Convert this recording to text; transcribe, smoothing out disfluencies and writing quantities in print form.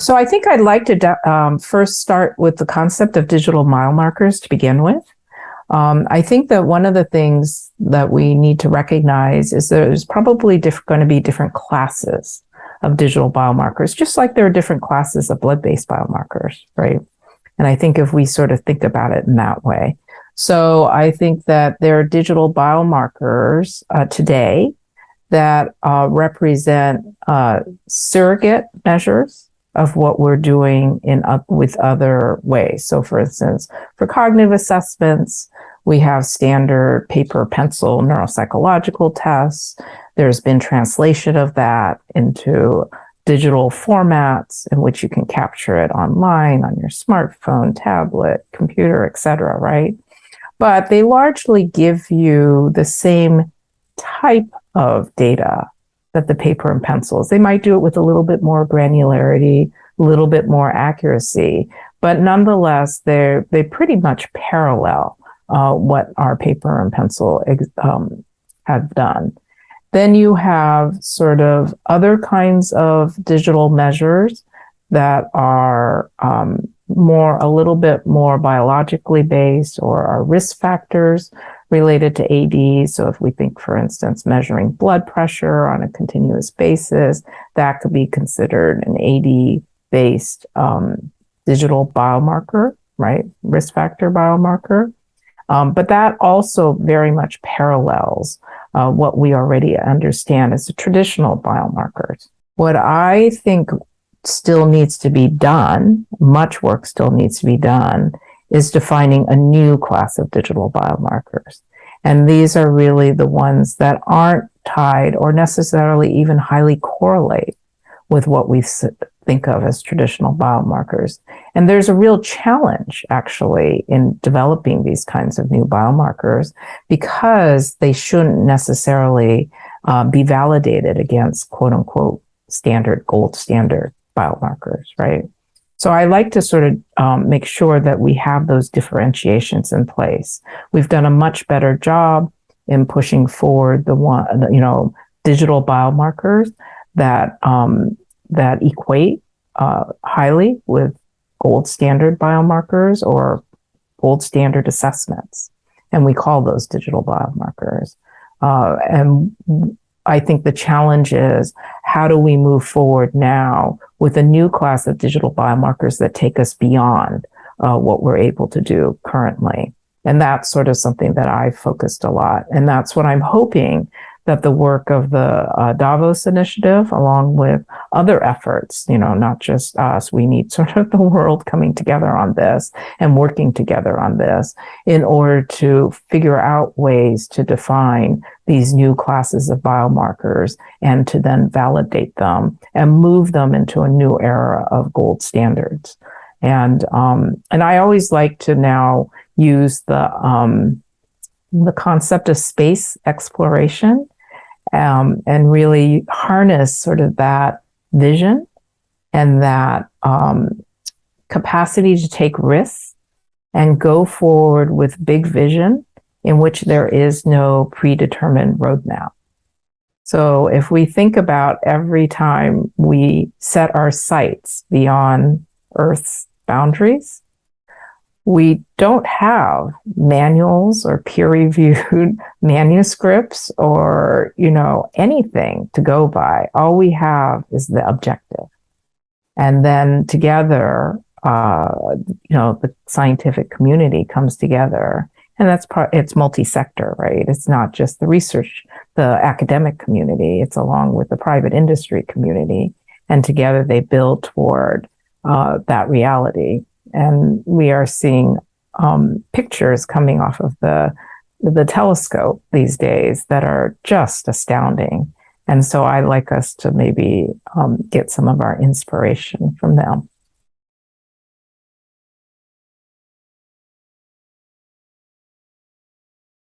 So I think I'd like to first start with the concept of digital biomarkers to begin with. I think that one of the things that we need to recognize is there's probably going to be different classes of digital biomarkers, just like there are different classes of blood-based biomarkers, right? And I think if we sort of think about it in that way. So I think that there are digital biomarkers today that represent surrogate measures of what we're doing with other ways. So for instance, for cognitive assessments, we have standard paper pencil neuropsychological tests. There's been translation of that into digital formats in which you can capture it online on your smartphone, tablet, computer, etc., right? But they largely give you the same type of data that the paper and pencils. They might do it with a little bit more granularity, a little bit more accuracy, but nonetheless, they pretty much parallel what our paper and pencil have done. Then you have sort of other kinds of digital measures that are a little bit more biologically based or are risk factors related to AD. So if we think, for instance, measuring blood pressure on a continuous basis, that could be considered an AD-based digital biomarker, right? Risk factor biomarker. But that also very much parallels what we already understand as the traditional biomarkers. What I think still needs to be done, much work still needs to be done, is defining a new class of digital biomarkers. And these are really the ones that aren't tied or necessarily even highly correlate with what we think of as traditional biomarkers. And there's a real challenge, actually, in developing these kinds of new biomarkers because they shouldn't necessarily be validated against, quote unquote, gold standard biomarkers, right? So I like to sort of make sure that we have those differentiations in place. We've done a much better job in pushing forward digital biomarkers that equate highly with gold standard biomarkers or gold standard assessments, and we call those digital biomarkers. And I think the challenge is, how do we move forward now with a new class of digital biomarkers that take us beyond what we're able to do currently? And that's sort of something that I've focused a lot. And that's what I'm hoping that the work of the Davos Initiative, along with other efforts, not just us, we need sort of the world coming together on this and working together on this in order to figure out ways to define these new classes of biomarkers and to then validate them and move them into a new era of gold standards. And I always like to now use the concept of space exploration and really harness sort of that vision and that capacity to take risks and go forward with big vision in which there is no predetermined roadmap. So if we think about every time we set our sights beyond Earth's boundaries, we don't have manuals or peer-reviewed manuscripts or, anything to go by. All we have is the objective. And then together, the scientific community comes together, and it's multi-sector, right? It's not just the research, the academic community, it's along with the private industry community. And together they build toward that reality. And we are seeing pictures coming off of the telescope these days that are just astounding. And so I like us to maybe get some of our inspiration from them.